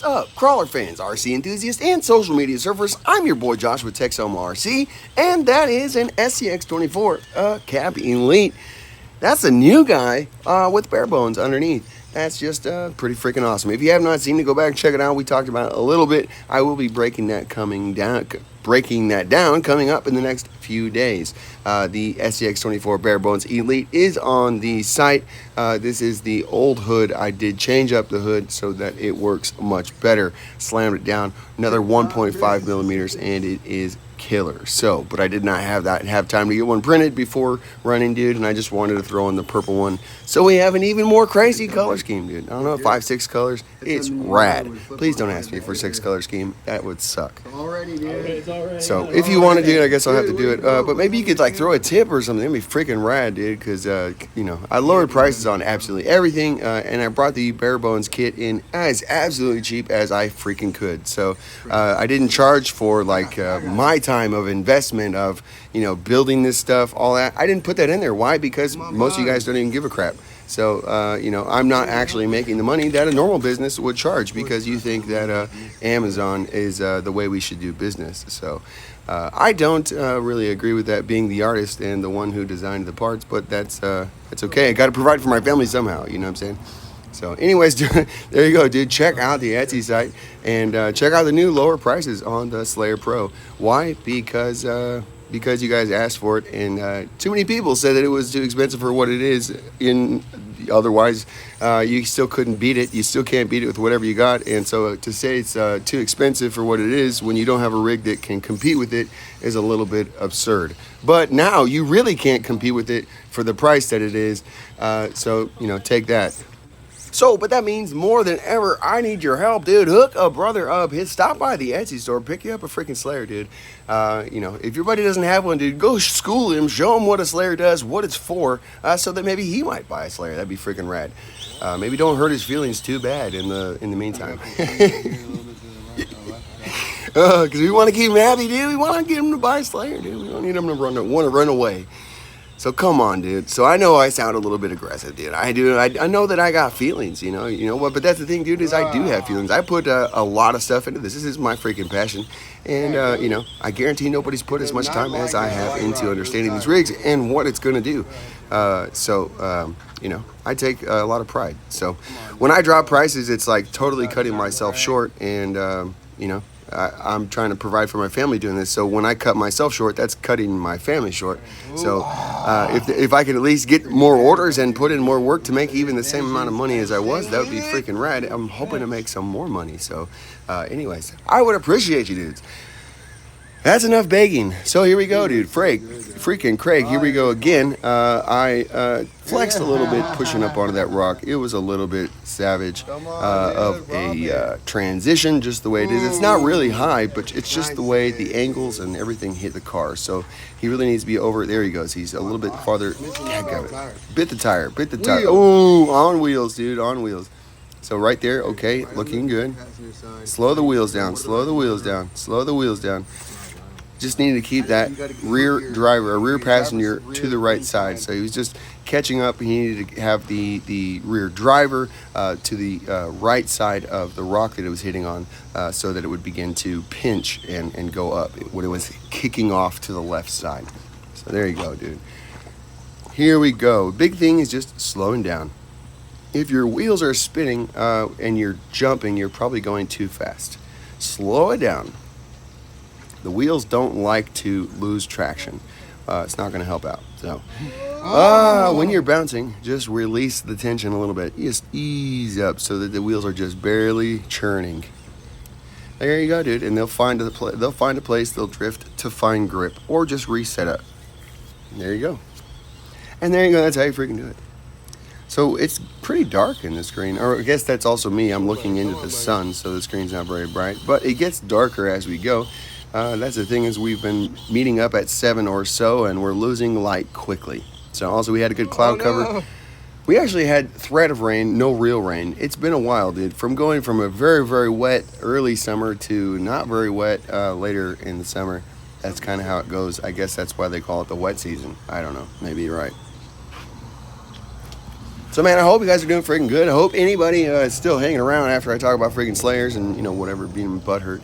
is up, crawler fans, RC enthusiasts, and social media surfers? I'm your boy Josh with Texoma RC, and that is an SCX24 Cab Elite. That's a new guy with bare bones underneath. That's just pretty freaking awesome. If you have not seen it, go back and check it out. We talked about it a little bit. I will be breaking that down coming up in the next few days. The SCX24 bare bones Elite is on the site. This is the old hood. I did change up the hood so that it works much better. Slammed it down another 1.5 millimeters, and it is killer. So, but I did not have time to get one printed before running, dude, and I just wanted to throw in the purple one so we have an even more crazy color scheme, dude. I don't know, 5-6 colors. It's rad. Please don't ask me for 6 color scheme. That would suck. So if you want to do it, I guess I'll have to do it. But maybe you could like throw a tip or something. It'd be freaking rad, dude, because you know, I lowered prices on absolutely everything, and I brought the bare bones kit in as absolutely cheap as I freaking could. So I didn't charge for like my time of investment of, you know, building this stuff, all that. I didn't put that in there. Why? Because most of you guys don't even give a crap. So, you know, I'm not actually making the money that a normal business would charge because you think that Amazon is the way we should do business. So I don't really agree with that, being the artist and the one who designed the parts, but that's okay. I got to provide for my family somehow, you know what I'm saying? So anyways, there you go, dude. Check out the Etsy site and check out the new lower prices on the Slayer Pro. Why? Because you guys asked for it, and too many people said that it was too expensive for what it is. Otherwise, you still couldn't beat it. You still can't beat it with whatever you got. And so to say it's too expensive for what it is when you don't have a rig that can compete with it is a little bit absurd. But now you really can't compete with it for the price that it is. So, you know, take that. So, but that means more than ever, I need your help, dude. Hook a brother up. Stop by the Etsy store. Pick you up a freaking Slayer, dude. You know, if your buddy doesn't have one, dude, go school him. Show him what a Slayer does, what it's for, so that maybe he might buy a Slayer. That'd be freaking rad. Maybe don't hurt his feelings too bad in the meantime. Because we want to keep him happy, dude. We want to get him to buy a Slayer, dude. We don't need him to want to run away. So come on, dude. So I know I sound a little bit aggressive, dude. I do. I know that I got feelings, you know what? But that's the thing, dude, is I do have feelings. I put a lot of stuff into this. This is my freaking passion. And, you know, I guarantee nobody's put as much time as I have into understanding these rigs and what it's going to do. You know, I take a lot of pride. So when I drop prices, it's like totally cutting myself short. And, you know, I'm trying to provide for my family doing this. So when I cut myself short, that's cutting my family short. So if I can at least get more orders and put in more work to make even the same amount of money as I was, that would be freaking rad. I'm hoping to make some more money. So anyways, I would appreciate you dudes. That's enough begging. So here we go, dude. Freaking Craig, here we go again. I flexed a little bit pushing up onto that rock. It was a little bit savage of a transition, just the way it is. It's not really high, but it's just the way the angles and everything hit the car. So he really needs to be over. There he goes. He's a little bit farther. Bit the tire. Oh, on wheels, dude, on wheels. So right there, okay, looking good. Slow the wheels down. Just needed to keep that rear passenger to the right side. So he was just catching up. He needed to have the rear driver to the right side of the rock that it was hitting on, so that it would begin to pinch and go up when it was kicking off to the left side. So there you go, dude. Here we go. Big thing is just slowing down. If your wheels are spinning and you're jumping, you're probably going too fast. Slow it down. The wheels don't like to lose traction. It's not going to help out. So when you're bouncing, just release the tension a little bit. Just ease up so that the wheels are just barely churning. There you go, dude. And they'll find a place. They'll drift to find grip or just reset up. There you go. And there you go. That's how you freaking do it. So it's pretty dark in the screen, or I guess that's also me. I'm looking into the sun, so the screen's not very bright. But it gets darker as we go. That's the thing, is we've been meeting up at 7 or so, and we're losing light quickly. So also we had a good cloud cover. We actually had threat of rain, no real rain. It's been a while, dude. From going from a very, very wet early summer to not very wet later in the summer. That's kind of how it goes. I guess that's why they call it the wet season. I don't know. Maybe you're right. So, man, I hope you guys are doing freaking good. I hope anybody is still hanging around after I talk about freaking Slayers and, whatever, being butthurt,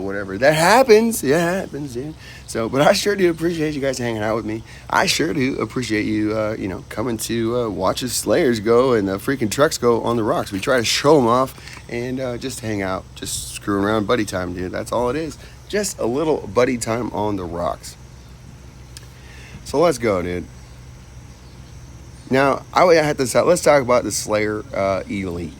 whatever. That happens. Yeah, it happens, dude. So, but I sure do appreciate you guys hanging out with me. I sure do appreciate you, coming to watch the Slayers go and the freaking trucks go on the rocks. We try to show them off and just hang out, just screwing around, buddy time, dude. That's all it is. Just a little buddy time on the rocks. So let's go, dude. Now, let's talk about the Slayer Elite.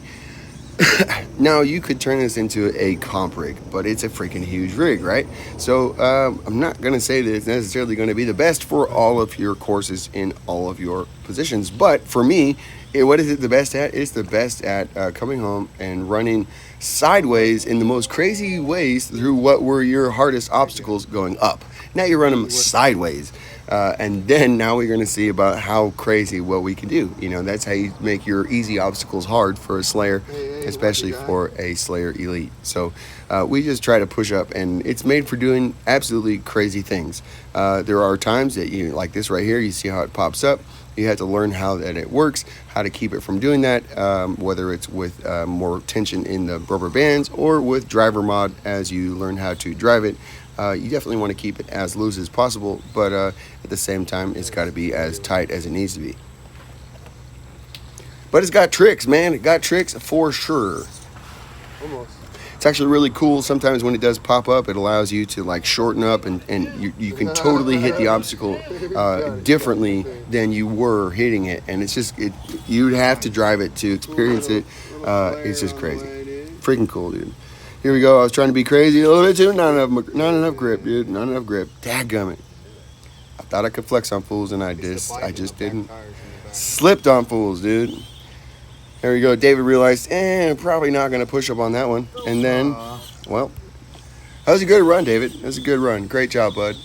Now, you could turn this into a comp rig, but it's a freaking huge rig, right? So, I'm not going to say that it's necessarily going to be the best for all of your courses in all of your positions. But for me, what is it the best at? It's the best at coming home and running sideways in the most crazy ways through what were your hardest obstacles going up. Now you run them sideways. And then now we're going to see about how crazy what we can do. That's how you make your easy obstacles hard for a Slayer, especially for a Slayer Elite. So we just try to push up, and it's made for doing absolutely crazy things. There are times that like this right here, you see how it pops up. You have to learn how that it works, how to keep it from doing that, whether it's with more tension in the rubber bands or with driver mod as you learn how to drive it. You definitely want to keep it as loose as possible, but at the same time, it's got to be as tight as it needs to be. But it's got tricks, man. It got tricks for sure. Almost. It's actually really cool. Sometimes when it does pop up, it allows you to like shorten up and you can totally hit the obstacle differently than you were hitting it. And it's just, you'd have to drive it to experience it. It's just crazy. Freaking cool, dude. Here we go. I was trying to be crazy a little bit too. Not enough grip, dude. Not enough grip. Dadgummit. I thought I could flex on fools, and I just didn't. Slipped on fools, dude. There we go. David realized, probably not going to push up on that one. And then, well, that was a good run, David. That was a good run. Great job, bud.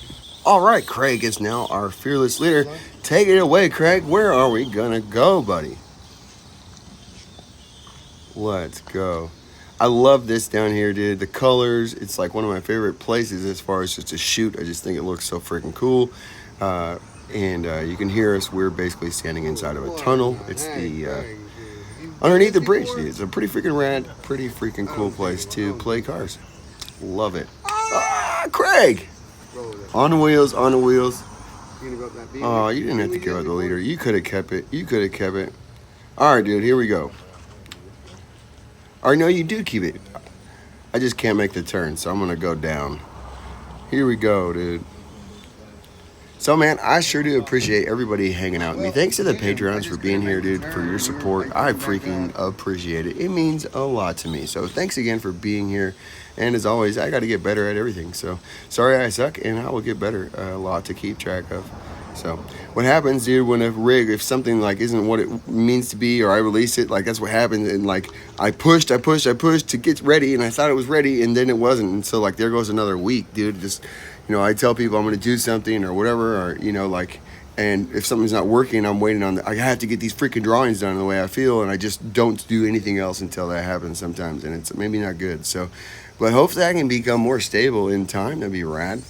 All right, Craig is now our fearless leader. Take it away, Craig. Where are we going to go, buddy? Let's go. I love this down here, dude. The colors, it's like one of my favorite places as far as just to shoot. I just think it looks so freaking cool. And you can hear us. We're basically standing inside of a tunnel. It's the underneath the bridge, dude. It's a pretty freaking rad, pretty freaking cool place to play cars. Love it. Craig! On the wheels, on the wheels. Oh, you didn't have to give up the leader. You could have kept it. You could have kept it. All right, dude, here we go. Or no, you do keep it. I just can't make the turn, so I'm going to go down. Here we go, dude. So, man, I sure do appreciate everybody hanging out with me. Thanks to the Patrons for being here, dude, for your support. I freaking appreciate it. It means a lot to me. So, thanks again for being here. And as always, I got to get better at everything. So, sorry I suck, and I will get better. A lot to keep track of. So, what happens, dude, when a rig, if something, like, isn't what it means to be, or I release it, like, that's what happens. And, like, I pushed to get ready, and I thought it was ready, and then it wasn't. And so, like, there goes another week, dude. Just, I tell people I'm going to do something or whatever, or, like, and if something's not working, I'm waiting on I have to get these freaking drawings done the way I feel, and I just don't do anything else until that happens sometimes, and it's maybe not good. So, but hopefully I can become more stable in time. That'd be rad.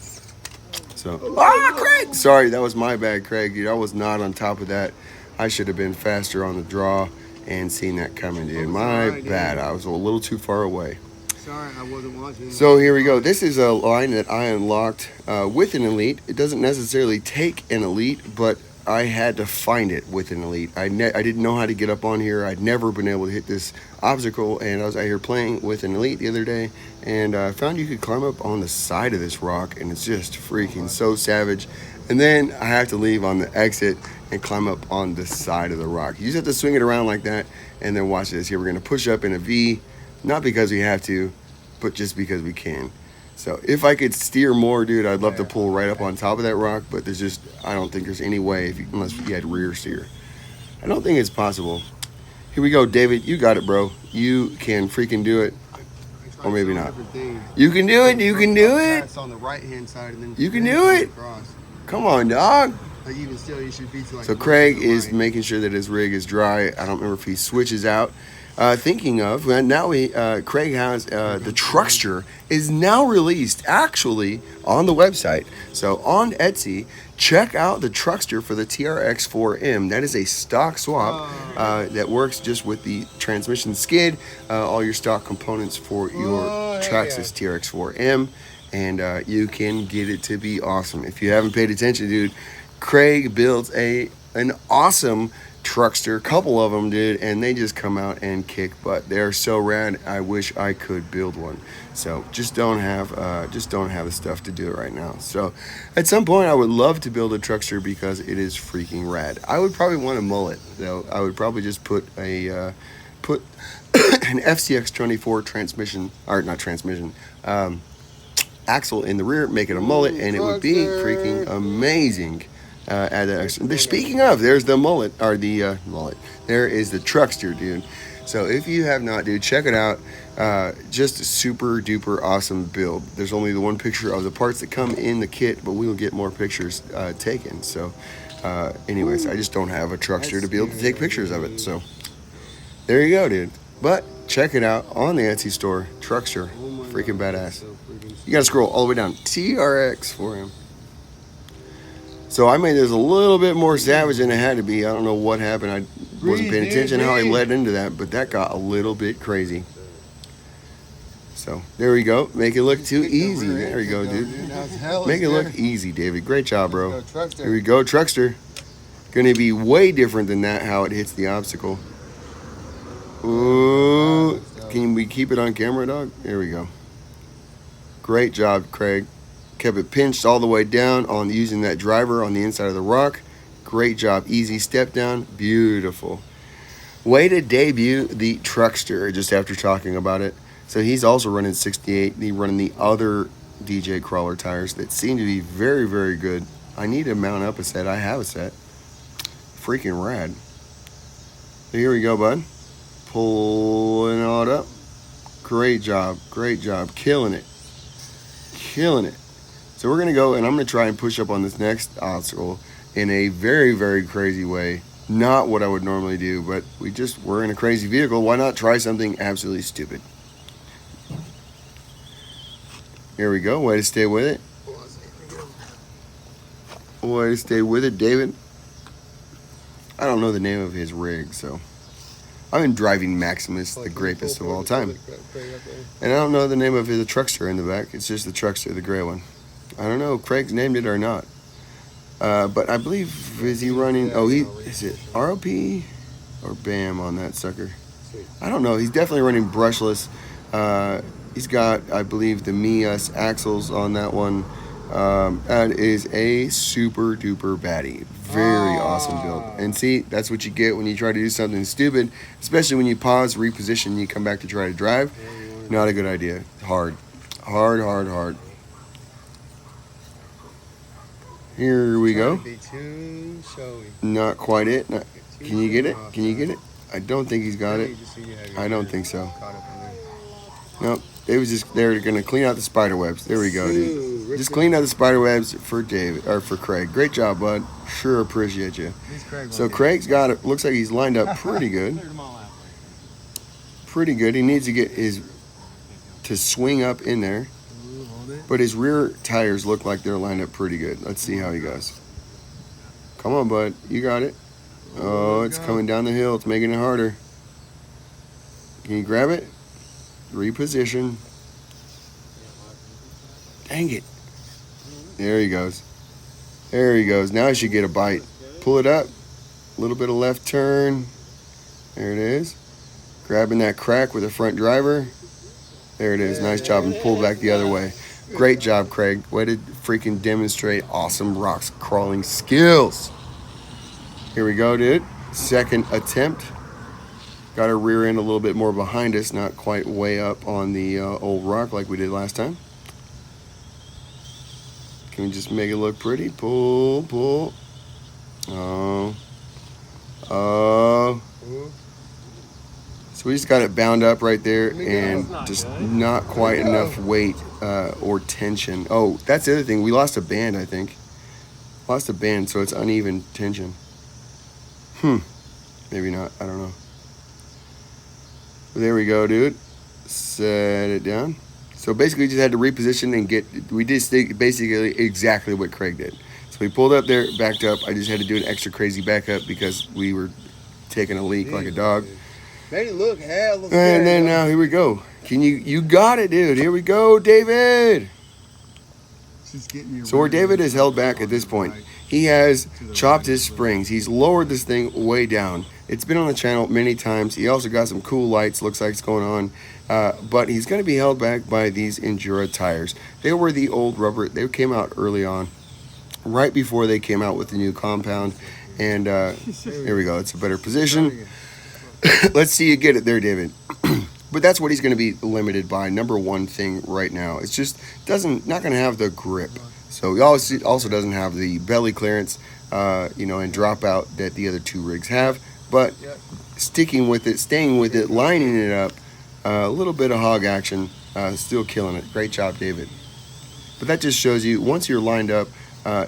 So, Craig! Sorry, that was my bad, Craig, dude. I was not on top of that. I should have been faster on the draw and seen that coming, dude. My bad. I was a little too far away. Sorry, I wasn't watching. So here we go. This is a line that I unlocked with an Elite. It doesn't necessarily take an Elite, but I had to find it with an Elite. I didn't know how to get up on here. I'd never been able to hit this obstacle, and I was out here playing with an Elite the other day, and I found you could climb up on the side of this rock, and it's just freaking so savage. And then I have to leave on the exit and climb up on the side of the rock. You just have to swing it around like that, and then watch this. Here, we're going to push up in a V, not because we have to, but just because we can. So if I could steer more, dude, I'd love to pull right up on top of that rock, but there's just, I don't think there's any way unless you had rear steer. I don't think it's possible. Here we go, David. You got it, bro. You can freaking do it. Or maybe not. You can do it. You can do it. It's on the right-hand side, and then you can do it. Come on, dog. Like even still, you should be to like. So Craig is making sure that his rig is dry. I don't remember if he switches out. Thinking of, now Craig has the Truckster is now released actually on the website. So on Etsy, check out the Truckster for the TRX-4M. That is a stock swap that works just with the transmission skid, all your stock components for your Traxxas TRX-4M, and you can get it to be awesome. If you haven't paid attention, dude, Craig builds an awesome Truckster, couple of them, dude, and they just come out and kick butt. They're so rad. I wish I could build one. So just don't have the stuff to do it right now. So at some point I would love to build a Truckster because it is freaking rad. I would probably want a mullet though. I would probably just put an SCX24 transmission, or not transmission, axle in the rear, make it a mullet, and it would be freaking amazing. Speaking of, there's the mullet, or the mullet. There is the Truckster, dude. So if you have not, dude, check it out. Just a super duper awesome build. There's only the one picture of the parts that come in the kit, but we will get more pictures taken. So anyways, I just don't have a Truckster to be able to take pictures of it. So there you go, dude. But check it out on the Etsy store. Truckster, freaking badass. You gotta scroll all the way down. TRX-4M. So I made this a little bit more savage than it had to be. I don't know what happened. I wasn't paying attention how I led into that, but that got a little bit crazy. So there we go. Make it look too easy. There we go, dude. Make it look easy, David. Great job, bro. Here we go, Truckster. Gonna be way different than that, how it hits the obstacle. Ooh. Can we keep it on camera, dog? There we go. Great job, Craig. Kept it pinched all the way down on using that driver on the inside of the rock. Great job. Easy step down. Beautiful. Way to debut the Truckster just after talking about it. So he's also running 68. He's running the other DJ crawler tires that seem to be very, very good. I need to mount up a set. I have a set. Freaking rad. So here we go, bud. Pulling it up. Great job. Great job. Killing it. Killing it. So we're going to go, and I'm going to try and push up on this next obstacle in a very, very crazy way. Not what I would normally do, but we're in a crazy vehicle. Why not try something absolutely stupid? Here we go. Way to stay with it. Way to stay with it, David. I don't know the name of his rig, so I've been driving Maximus, the greatest of all time. And I don't know the name of the Truckster in the back. It's just the Truckster, the gray one. I don't know if Craig's named it or not. But I believe, is he running, is it ROP or BAM on that sucker? I don't know. He's definitely running brushless. He's got, I believe, the Me-Us axles on that one. That is a super duper baddie. Very awesome build. And see, that's what you get when you try to do something stupid, especially when you pause, reposition, and you come back to try to drive. Not a good idea. Hard. Hard, hard, hard. Here we go. Not quite it. Can you get it? Can you get it? I don't think he's got it. I don't think so. Nope. They was just they're gonna clean out the spider webs. There we go, dude. Just clean out the spider webs for David or for Craig. Great job, bud. Sure appreciate you. So Craig's got it. Looks like he's lined up pretty good. Pretty good. He needs to get to swing up in there. But his rear tires look like they're lined up pretty good. Let's see how he goes. Come on, bud. You got it. Oh, it's coming down the hill. It's making it harder. Can you grab it? Reposition. Dang it. There he goes. There he goes. Now I should get a bite. Pull it up. A little bit of left turn. There it is. Grabbing that crack with the front driver. There it is. Nice job. And pull back the other way. Great job, Craig. Way to freaking demonstrate awesome rocks crawling skills. Here we go, dude. Second attempt. Got our rear end a little bit more behind us, not quite way up on the old rock like we did last time. Can we just make it look pretty? Pull, pull. Oh. Oh. So we just got it bound up right there and just not quite enough weight or tension. Oh, that's the other thing. We lost a band, I think. Lost a band, so it's uneven tension. Maybe not. I don't know. There we go, dude. Set it down. So basically, we just had to reposition and we did basically exactly what Craig did. So So we pulled up there, backed up. I just had to do an extra crazy backup because we were taking a leak like a dog. Made it look hell. And then now here we go. You got it, dude. Here we go, David. So where David is held back at this point, he has chopped his springs. He's lowered this thing way down. It's been on the channel many times. He also got some cool lights, looks like it's going on. But he's going to be held back by these Endura tires. They were the old rubber. They came out early on, right before they came out with the new compound. And here we go. It's a better position. Let's see you get it there, David. But that's what he's going to be limited by. Number one thing right now. It's just not going to have the grip. So he also doesn't have the belly clearance, and drop out that the other two rigs have. But sticking with it, staying with it, lining it up, a little bit of hog action, still killing it. Great job, David. But that just shows you once you're lined up,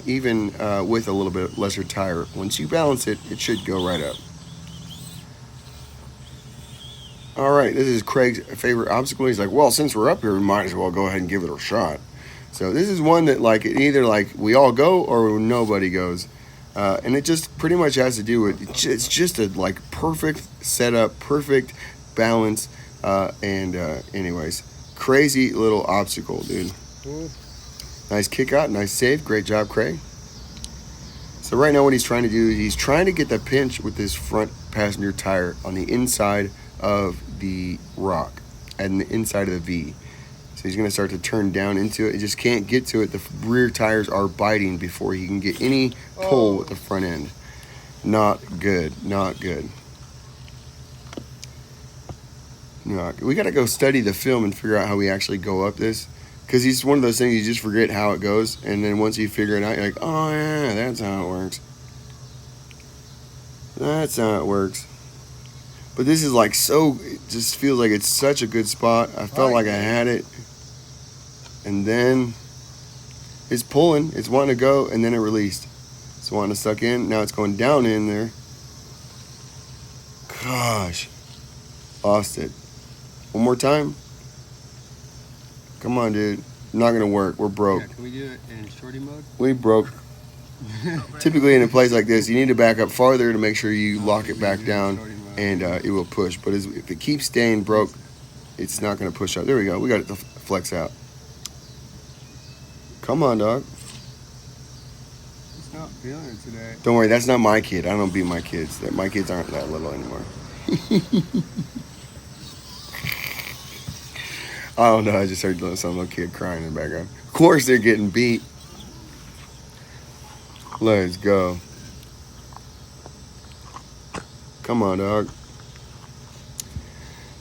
even with a little bit lesser tire, once you balance it, it should go right up. All right, this is Craig's favorite obstacle. He's like, well, since we're up here, we might as well go ahead and give it a shot. So this is one that either we all go or nobody goes. And it just pretty much has to do with, it's just a perfect setup, perfect balance. Anyways, crazy little obstacle, dude. Nice kick out, nice save. Great job, Craig. So right now what he's trying to do is he's trying to get the pinch with his front passenger tire on the inside of the rock and the inside of the V. So he's going to start to turn down into it. He just can't get to it. The rear tires are biting before he can get any pull with the front end. Not good. Not good. We got to go study the film and figure out how we actually go up this. Because he's one of those things you just forget how it goes. And then once you figure it out, you're like, oh yeah, that's how it works. That's how it works. But this is it just feels like it's such a good spot. I felt like I had it. And then it's pulling. It's wanting to go, and then it released. It's wanting to suck in. Now it's going down in there. Gosh. Lost it. One more time. Come on, dude. Not going to work. We're broke. Yeah, can we do it in shorty mode? We broke. Typically in a place like this, you need to back up farther to make sure you lock it back down. And it will push. But if it keeps staying broke, it's not going to push out. There we go. We got it to flex out. Come on, dog. It's not feeling it today. Don't worry. That's not my kid. I don't beat my kids. My kids aren't that little anymore. I don't know. I just heard some little kid crying in the background. Of course they're getting beat. Let's go. Come on, dog.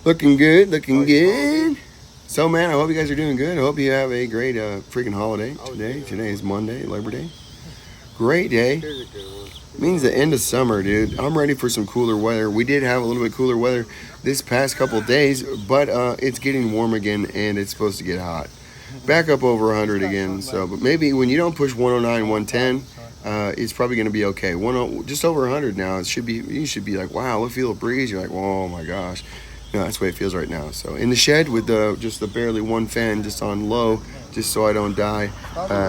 Looking good, looking good. So, man, I hope you guys are doing good. I hope you have a great freaking holiday today. Today is Monday, Labor Day. Great day. Means the end of summer, dude. I'm ready for some cooler weather. We did have a little bit cooler weather this past couple of days, but it's getting warm again, and it's supposed to get hot. Back up over 100 again. So, but maybe when you don't push 109, 110, it's probably going to be okay. Just over 100 now. You should be like, wow, feel a breeze. You're like, oh my gosh. No, that's the way it feels right now. So in the shed with just the barely one fan just on low, just so I don't die.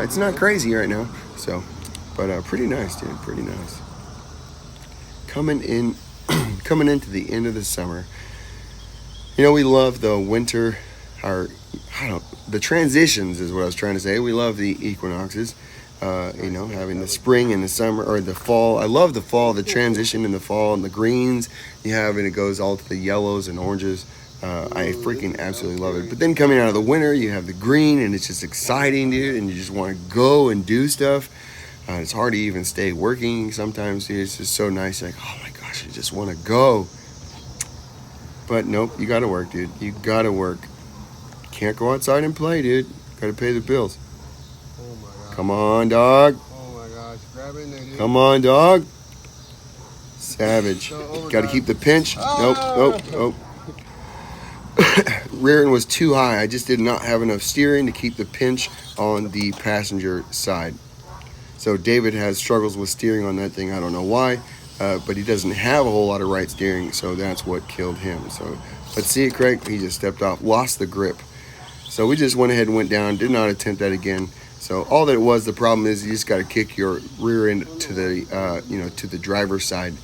It's not crazy right now. So, but pretty nice, dude. Pretty nice. Coming into the end of the summer. We love the winter. The transitions is what I was trying to say. We love the equinoxes. Having the spring and the summer or the fall. I love the fall, the transition in the fall and the greens you have, and it goes all to the yellows and oranges. I freaking absolutely love it. But then coming out of the winter, you have the green, and it's just exciting, dude, and you just want to go and do stuff. It's hard to even stay working sometimes, dude. It's just so nice. You're like, oh my gosh, I just want to go. But nope, you got to work, dude. You got to work. Can't go outside and play, dude. Got to pay the bills. Come on, dog. Oh my gosh. Grab in there, dude. Come on, dog. Savage. Got to keep the pinch. Nope. Rear end was too high. I just did not have enough steering to keep the pinch on the passenger side. So David has struggles with steering on that thing. I don't know why, but he doesn't have a whole lot of right steering, so that's what killed him. So let's see it, Craig. He just stepped off, lost the grip. So we just went ahead and went down, did not attempt that again. So all that it was, the problem is you just got to kick your rear end to the to the driver's side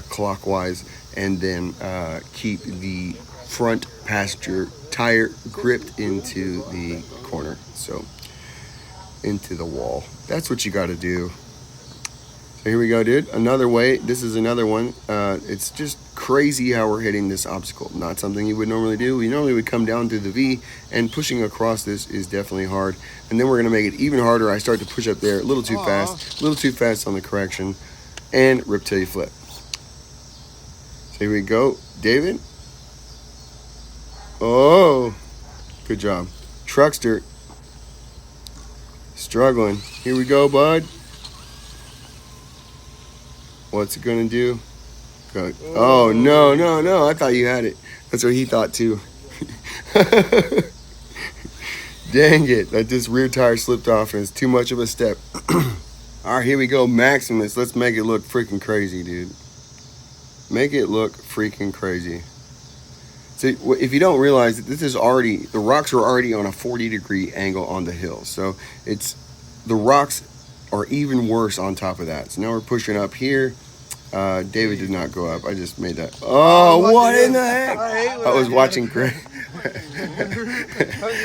clockwise, and then keep the front passenger tire gripped into the corner, so into the wall. That's what you got to do. So here we go, dude. Another way. This is another one. It's just crazy how we're hitting this obstacle. Not something you would normally do. We normally would come down through the V, and pushing across this is definitely hard. And then we're going to make it even harder. I start to push up there a little too fast. A little too fast on the correction. And rip till you flip. So here we go. David. Oh, good job. Truckster. Struggling. Here we go, bud. What's it gonna do? Go. Oh, no. I thought you had it. That's what he thought too. Dang it. That this rear tire slipped off and it's too much of a step. Alright, here we go. Maximus. Let's make it look freaking crazy, dude. Make it look freaking crazy. So if you don't realize that this is already, the rocks are already on a 40-degree angle on the hill. So the rocks are even worse on top of that. So now we're pushing up here. David did not go up. I just made that. Oh, what in the heck? I was watching Craig.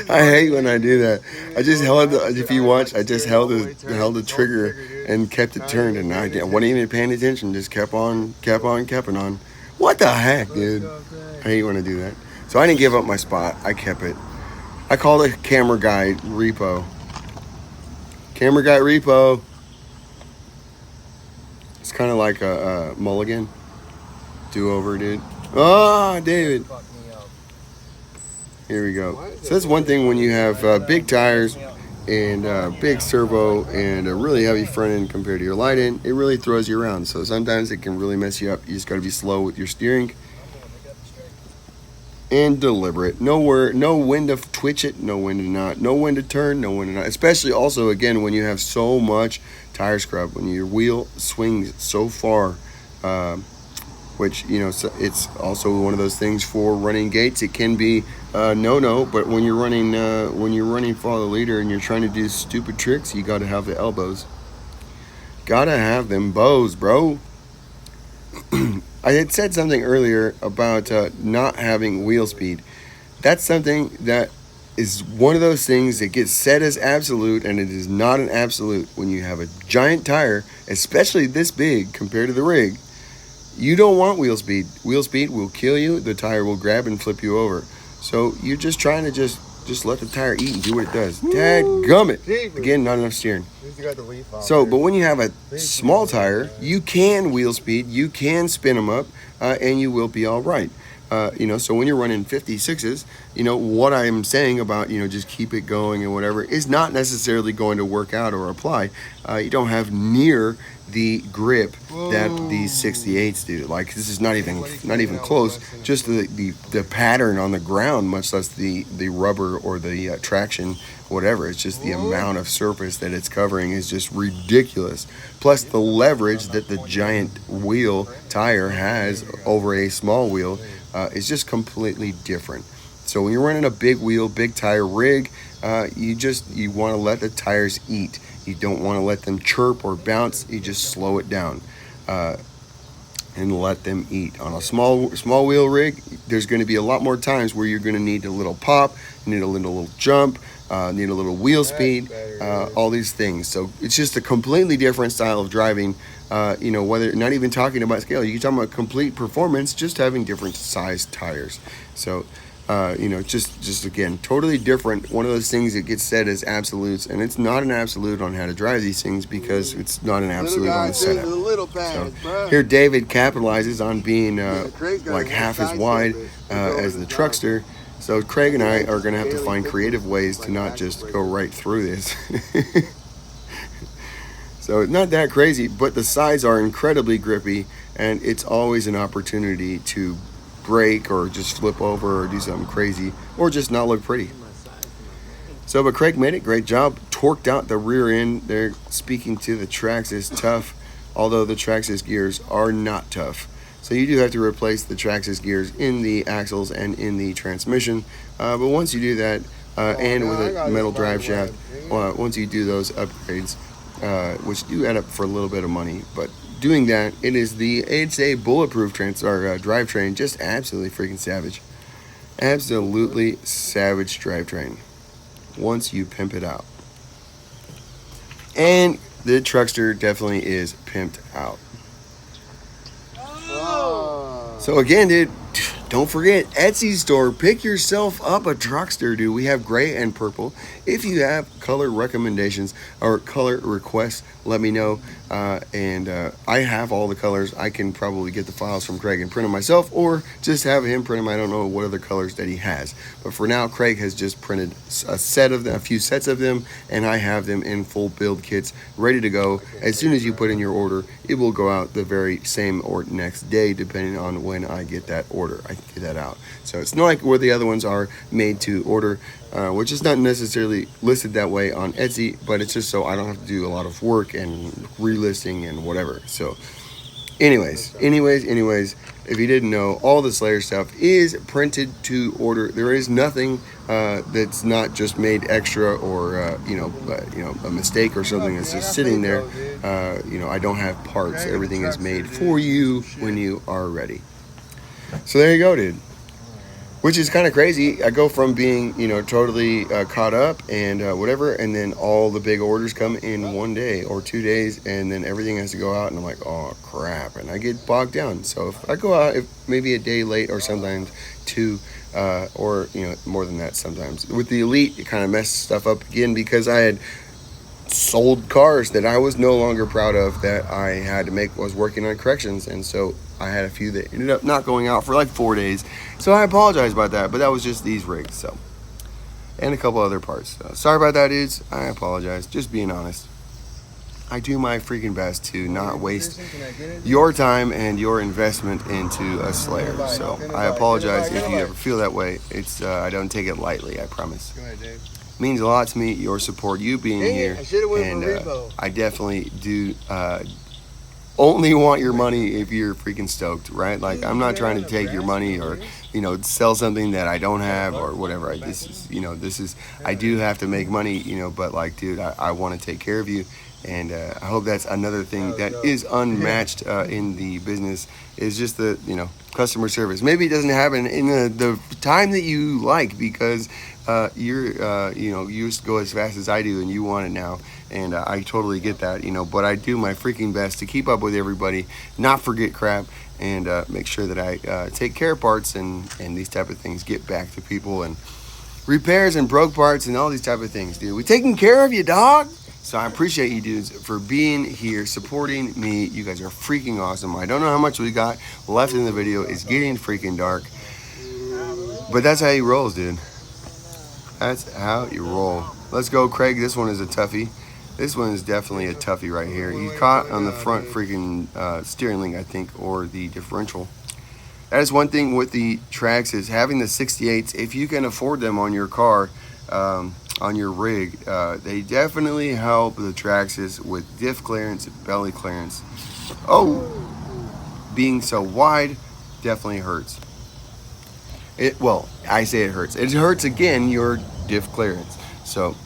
I hate when I do that. I just held if you watch, I just held the trigger and kept it turned, and I wasn't even paying attention. Just kept on. What the heck, dude? I hate when I do that. So I didn't give up my spot. I kept it. I called it camera guy repo. Camera guy repo. It's kind of like a mulligan. Do-over, dude. Oh, David. Here we go. So that's one thing when you have big tires and big servo and a really heavy front end compared to your light end, it really throws you around. So sometimes it can really mess you up. You just got to be slow with your steering and deliberate. Know when to twitch it, know when to not, know when to turn, know when to not. Especially also, again, when you have so much tire scrub, when your wheel swings so far, which, so it's also one of those things for running gates. It can be no, but when you're running follow the leader and you're trying to do stupid tricks, you got to have the elbows. Gotta have them bows, bro. I had said something earlier about not having wheel speed. That's something that is one of those things that gets said as absolute, and it is not an absolute. When you have a giant tire, especially this big compared to the rig, you don't want wheel speed. Wheel speed will kill you. The tire will grab and flip you over. So you're just trying to just let the tire eat and do what it does. Dadgummit. Again, not enough steering. So, but when you have a small tire, you can wheel speed, you can spin them up, and you will be all right. So when you're running 56s, what I'm saying about, just keep it going and whatever is not necessarily going to work out or apply. You don't have near the grip that these 68s do. Like, this is not even close. Just the pattern on the ground, much less the rubber or the traction, whatever. It's just the amount of surface that it's covering is just ridiculous. Plus the leverage that the giant wheel tire has over a small wheel is just completely different. So when you're running a big wheel, big tire rig, you want to let the tires eat. You don't want to let them chirp or bounce. You just slow it down and let them eat. On a small wheel rig, there's going to be a lot more times where you're going to need a little pop, need a little jump, need a little wheel speed, all these things. So it's just a completely different style of driving. Whether not even talking about scale, you can talk about complete performance, just having different size tires. So just again, totally different. One of those things that gets said as absolutes, and it's not an absolute on how to drive these things because it's not an absolute on the setup. So here David capitalizes on being like half as wide as the Truckster. So Craig and I are going to have to find creative ways to not just go right through this. So it's not that crazy, but the sides are incredibly grippy, and it's always an opportunity to brake or just flip over or do something crazy or just not look pretty. So, but Craig made it. Great job. Torqued out the rear end there. Speaking to the Traxxas tough, although the Traxxas gears are not tough. So you do have to replace the Traxxas gears in the axles and in the transmission. But once you do that, and with I a got metal this drive spider shaft. web. Once you do those upgrades, which do add up for a little bit of money, but doing that, it's a bulletproof drivetrain, just absolutely freaking savage. Absolutely savage drivetrain once you pimp it out. And the Truckster definitely is pimped out. Oh. So again, dude, don't forget Etsy store. Pick yourself up a Truckster, dude. We have gray and purple. If you have color recommendations or color requests, let me know. I have all the colors. I can probably get the files from Craig and print them myself, or just have him print them. I don't know what other colors that he has, but for now, Craig has just printed a few sets of them, and I have them in full build kits ready to go. As soon as you put in your order, it will go out the very same or next day, depending on when I get that order. I can get that out. So it's not like where the other ones are made to order, which is not necessarily listed that way on Etsy, but it's just so I don't have to do a lot of work and relisting and whatever. So anyways, if you didn't know, all the Slayer stuff is printed to order. There is nothing that's not just made extra or a mistake or something that's just sitting there. I don't have parts. Everything is made for you when you are ready. So there you go, dude. Which is kind of crazy. I go from being, totally caught up and whatever, and then all the big orders come in 1 day or 2 days, and then everything has to go out, and I'm like, oh crap, and I get bogged down. So if I go out, maybe a day late or sometimes two, or more than that sometimes. With the Elite, it kind of messed stuff up again because I had sold cars that I was no longer proud of that I had to make. Was working on corrections, and so I had a few that ended up not going out for like 4 days. So I apologize about that, but that was just these rigs, so, and a couple other parts. So sorry about that, dudes. I apologize. Just being honest. I do my freaking best to not waste your time and your investment into a Slayer. So I apologize if you ever feel that way. It's I don't take it lightly, I promise. Go ahead, Dave. Means a lot to me, your support, you being here, and I definitely do only want your money if you're freaking stoked, right? Like, I'm not trying to take your money or sell something that I don't have or whatever. I do have to make money, but like, dude, I want to take care of you, and I hope that's another thing that is unmatched in the business, is just the customer service. Maybe it doesn't happen in the time that you like, because you used to go as fast as I do and you want it now, and I totally get that, but I do my freaking best to keep up with everybody, not forget crap, and make sure that I take care of parts and these type of things, get back to people, and repairs and broke parts and all these type of things, dude. We taking care of you, dog. So I appreciate you dudes for being here, supporting me. You guys are freaking awesome. I don't know how much we got left in the video. It's getting freaking dark, but that's how he rolls, dude. That's how you roll. Let's go, Craig. This one is a toughie. This one is definitely a toughie right here. He's caught on the front freaking steering link, I think, or the differential. That is one thing with the tracks, is having the 68s. If you can afford them on your car, on your rig, they definitely help the Traxxas with diff clearance, belly clearance. Being so wide definitely hurts. I say it hurts. It hurts again your diff clearance. So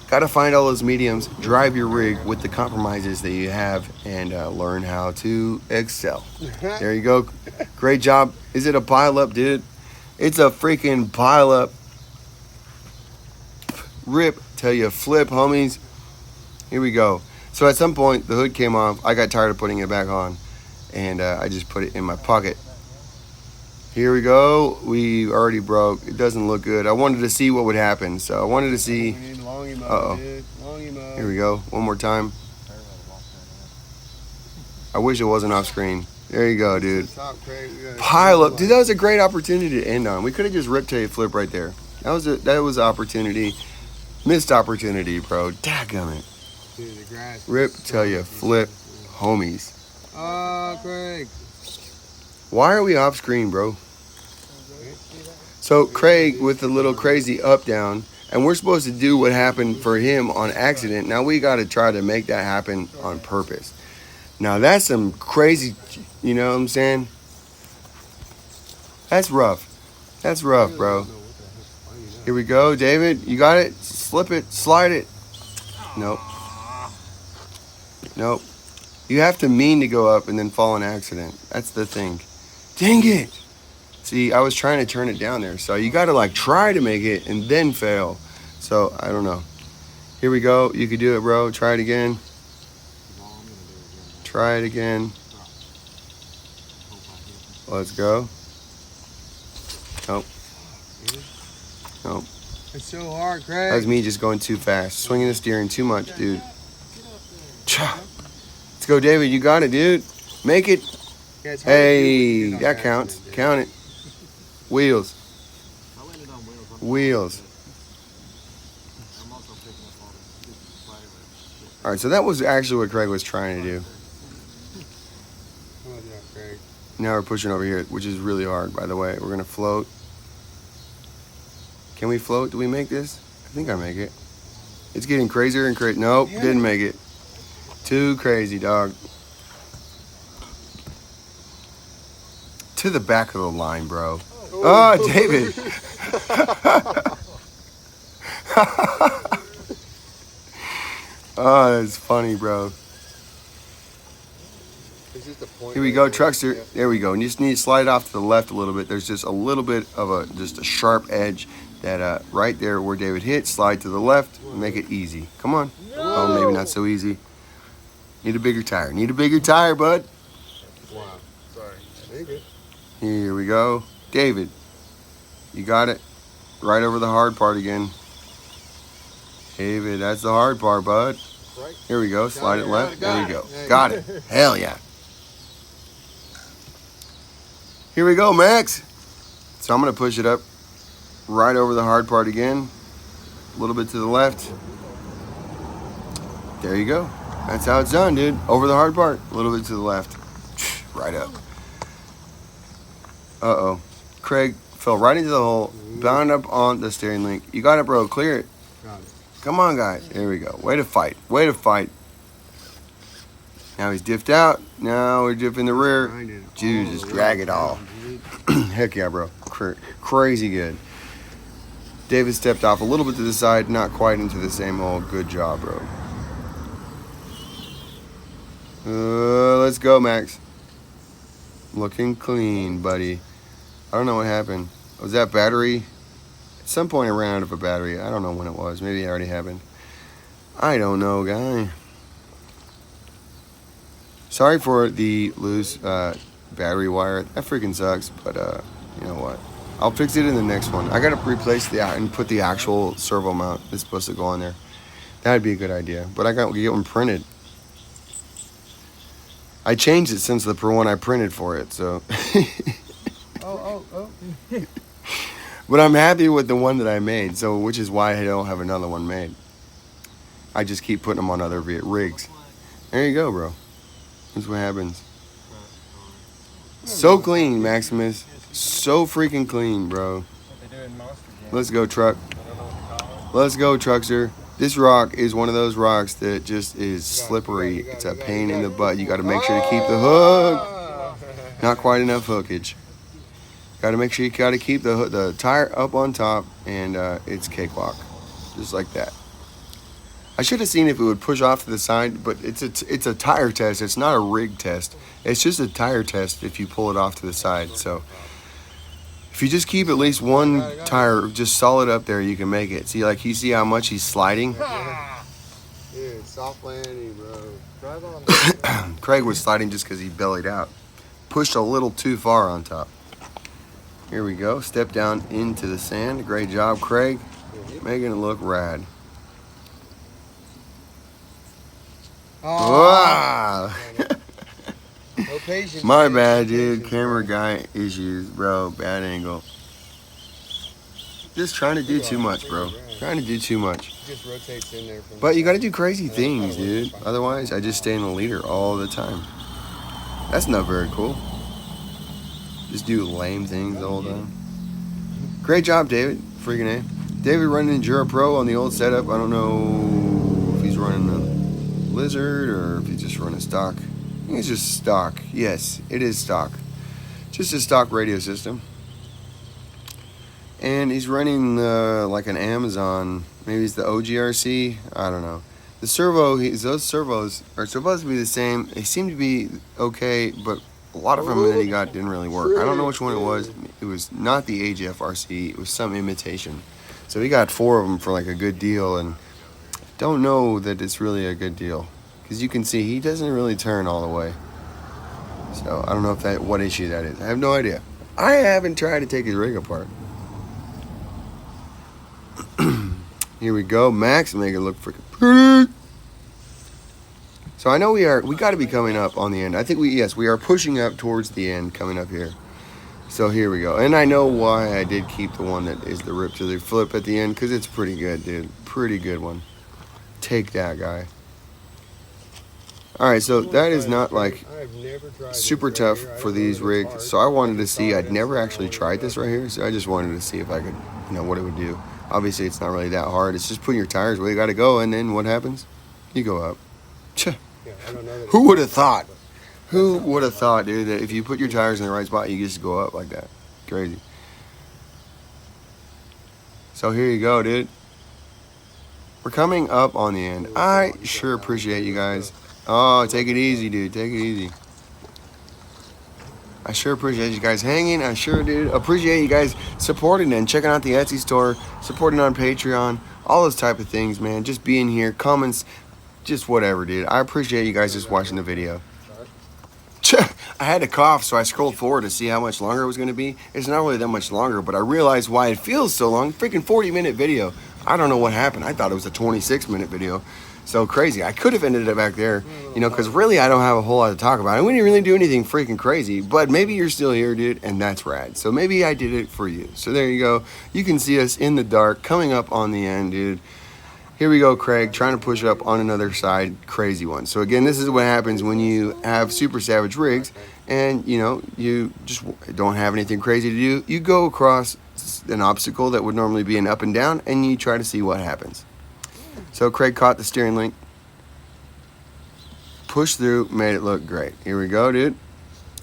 gotta find all those mediums, drive your rig with the compromises that you have, and learn how to excel. There you go. Great job. Is it a pile up, dude? It's a freaking pile up. Rip till you flip, homies. Here we go. So at some point the hood came off. I got tired of putting it back on, and I just put it in my pocket. Here we go. We already broke. It doesn't look good. I wanted to see what would happen, so I wanted to see. Here we go. One more time. I wish it wasn't off screen. There you go, dude. Pile up. Dude, that was a great opportunity to end on. We could have just ripped till you flip right there. That was an opportunity. Missed opportunity, bro. Daggum it. Rip till you flip, homies. Craig. Why are we off screen, bro? So Craig with the little crazy up down, and we're supposed to do what happened for him on accident. Now we got to try to make that happen on purpose. Now that's some crazy, you know what I'm saying? That's rough. That's rough, bro. Here we go, David. You got it. Slip it. Slide it. Nope. Nope. You have to mean to go up and then fall in accident. That's the thing. Dang it. See, I was trying to turn it down there. So you got to like try to make it and then fail. So I don't know. Here we go. You could do it, bro. Try it again. Try it again. Let's go. Nope. Nope. It's so hard, Craig. That was me just going too fast. Swinging the steering too much, dude. Let's go, David. You got it, dude. Make it. Yeah, it's hard to Hey, do that counts. Count it. Wheels. Wheels. All right, so that was actually what Craig was trying to do. Come on, Craig. Now we're pushing over here, which is really hard, by the way. We're going to float. Can we float? Do we make this? I think I make it. It's getting crazier and crazy. Nope, didn't make it. Too crazy, dog. To the back of the line, bro. Oh, David. Oh, that's funny, bro. Here we go, Truckster. There we go. And you just need to slide off to the left a little bit. There's just a little bit of just a sharp edge that right there where David hit. Slide to the left. Make it easy. Come on. Oh, maybe not so easy. Need a bigger tire. Need a bigger tire, bud. Wow. Sorry. Thank you. Here we go. David, you got it. Right over the hard part again. David, that's the hard part, bud. Here we go. Slide it left. There we go. Got it. Hell yeah. Here we go, Max. So I'm going to push it up right over the hard part again. A little bit to the left. There you go. That's how it's done, dude. Over the hard part. A little bit to the left. Right up. Uh-oh. Craig fell right into the hole. Bound up on the steering link. You got it, bro. Clear it. Got it. Come on, guys. There we go. Way to fight. Way to fight. Now he's diffed out. Now we're dipping the rear. Dude, just drag it all. Heck yeah, bro. Crazy good. David stepped off a little bit to the side. Not quite into the same hole. Good job, bro. Let's go, Max. Looking clean, buddy. I don't know what happened. Was that battery? At some point I ran out of a battery. I don't know when it was. Maybe it already happened. I don't know, guy. Sorry for the loose battery wire. That freaking sucks, but you know what? I'll fix it in the next one. I gotta replace and put the actual servo mount that's supposed to go on there. That'd be a good idea. But I gotta get one printed. I changed it since the one I printed for it, so. Oh. But I'm happy with the one that I made, so which is why I don't have another one made. I just keep putting them on other rigs. There you go, bro. That's what happens. So clean, Maximus. So freaking clean, bro. Let's go, truck. Let's go, Truckster. This rock is one of those rocks that just is slippery. It's a pain in the butt. You got to make sure to keep the hook. Not quite enough hookage. Got to make sure you got to keep the tire up on top, and it's cakewalk, just like that. I should have seen if it would push off to the side, but it's a tire test. It's not a rig test. It's just a tire test if you pull it off to the side. So if you just keep at least one tire just solid up there, you can make it. See, like you see how much he's sliding? Dude, soft landing, bro. Drive on. Craig was sliding just because he bellied out. Pushed a little too far on top. Here we go. Step down into the sand. Great job, Craig. Making it look rad. Wow. No patience. My bad, dude. Camera guy issues, bro. Bad angle. Just trying to do too much, bro. Trying to do too much. Just rotates in there. But you got to do crazy things, dude. Otherwise, I just stay in the leader all the time. That's not very cool. Just do lame things the whole time. Great job, David. Freaking A. David running Enduro Pro on the old setup. I don't know if he's running a Lizard or if he's just running stock. I think it's just stock. Yes, it is stock. Just a stock radio system. and he's running like an Amazon. Maybe it's the OGRC. I don't know. The servo, those servos are supposed to be the same. They seem to be okay, but a lot of them that he got didn't really work. I don't know which one it was. It was not the AGFRC. It was some imitation. So he got 4 of them for like a good deal, and don't know that it's really a good deal, because you can see he doesn't really turn all the way. So I don't know what issue that is. I have no idea. I haven't tried to take his rig apart. Here we go, Max, make it look freaking pretty. So I know we got to be coming up on the end. I think we are pushing up towards the end, coming up here. So here we go. And I know why I did keep the one that is the rip to the flip at the end, because it's pretty good, dude. Pretty good one. Take that, guy. All right, so that is not like super tough for these rigs. So I wanted to see. I'd never actually tried this right here, so I just wanted to see if I could, what it would do. Obviously, it's not really that hard. It's just putting your tires where you got to go, and then what happens? You go up. Who would have thought? Who would have thought, dude, that if you put your tires in the right spot, you just go up like that? Crazy. So here you go, dude. We're coming up on the end. I sure appreciate you guys. Oh, take it easy, dude. Take it easy. I sure appreciate you guys hanging. I sure do appreciate you guys supporting and checking out the Etsy store, supporting on Patreon, all those type of things, man. Just being here, comments, just whatever, dude. I appreciate you guys just watching the video. I had to cough, so I scrolled forward to see how much longer it was going to be. It's not really that much longer, but I realized why it feels so long. Freaking 40-minute video. I don't know what happened. I thought it was a 26-minute video. So crazy. I could have ended it back there, because really I don't have a whole lot to talk about. And we didn't really do anything freaking crazy, but maybe you're still here, dude, and that's rad. So maybe I did it for you. So there you go. You can see us in the dark coming up on the end, dude. Here we go, Craig, trying to push up on another side, crazy one. So again, this is what happens when you have super savage rigs and, you just don't have anything crazy to do. You go across an obstacle that would normally be an up and down, and you try to see what happens. So Craig caught the steering link, pushed through, made it look great. Here we go, dude.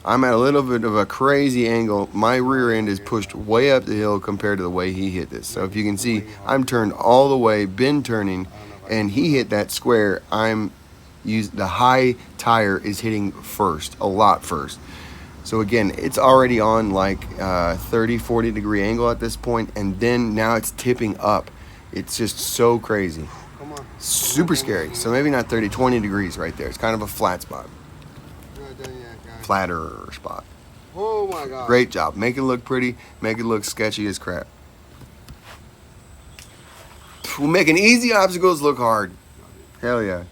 I'm at a little bit of a crazy angle. My rear end is pushed way up the hill compared to the way he hit this. So if you can see, I'm turned all the way, been turning, and he hit that square. The high tire is hitting first, a lot first. So again, it's already on like 30, 40 degree angle at this point, and then now it's tipping up. It's just so crazy. Super scary. So maybe not 30, 20 degrees right there. It's kind of a flat spot. Flatter spot. Oh my God. Great job. Make it look pretty. Make it look sketchy as crap. We're making easy obstacles look hard. Hell yeah.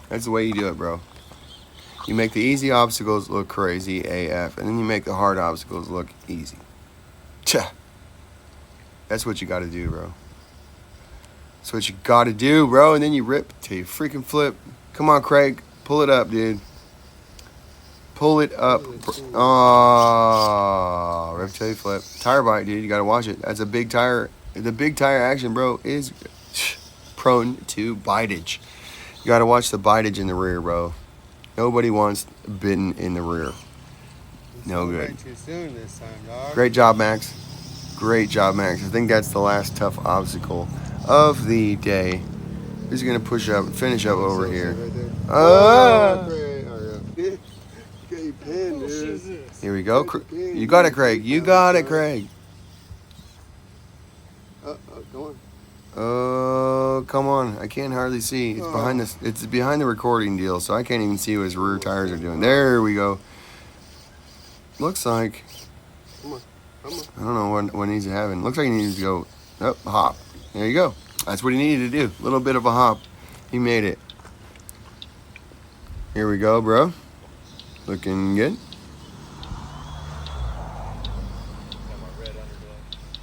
That's the way you do it, bro. You make the easy obstacles look crazy AF, and then you make the hard obstacles look easy. Cha. That's what you got to do, bro. That's what you got to do, bro. And then you rip till you freaking flip. Come on, Craig. Pull it up, dude. Pull it up. Oh, rip till you flip. Tire bite, dude. You got to watch it. That's a big tire. The big tire action, bro, is prone to bitage. You got to watch the bitage in the rear, bro. Nobody wants bitten in the rear. No good. Too soon this time, dog. Great job, Max. Great job, Max. I think that's the last tough obstacle of the day. Who's going to push up, finish up over here? Here we go. You got it, Craig. You got it, Craig. Go on. Oh, come on. I can't hardly see. It's behind this. It's behind the recording deal, so I can't even see what his rear tires are doing. There we go. Looks like, Come on. I don't know what he's having. Looks like he needs to go up, hop. There you go. That's what he needed to do. A little bit of a hop. He made it. Here we go, bro. Looking good.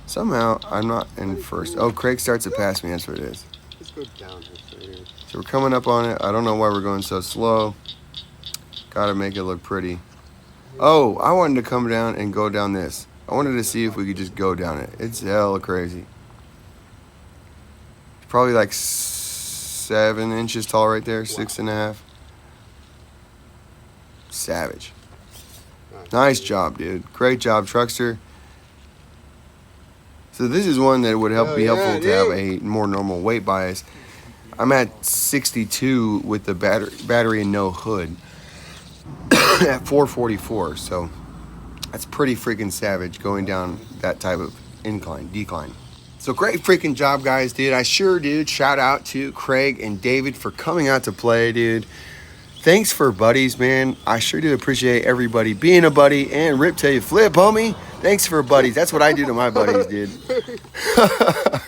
Somehow, I'm not in first. Oh, Craig starts to pass me. That's what it is. Let's go down this right here. So we're coming up on it. I don't know why we're going so slow. Gotta make it look pretty. Oh, I wanted to come down and go down this. I wanted to see if we could just go down it. It's hella crazy. Probably like 7 inches tall right there. 6.5. Savage. Nice job, dude. Great job, Truckster. So this is one that would Oh, be helpful yeah, to have dude. a more normal weight bias. I'm at 62 with the battery and no hood at 444. So that's pretty freaking savage going down that type of decline. So great freaking job, guys, dude. I sure did. Shout out to Craig and David for coming out to play, dude. Thanks for buddies, man. I sure do appreciate everybody being a buddy. And rip till you flip, homie. Thanks for buddies. That's what I do to my buddies, dude.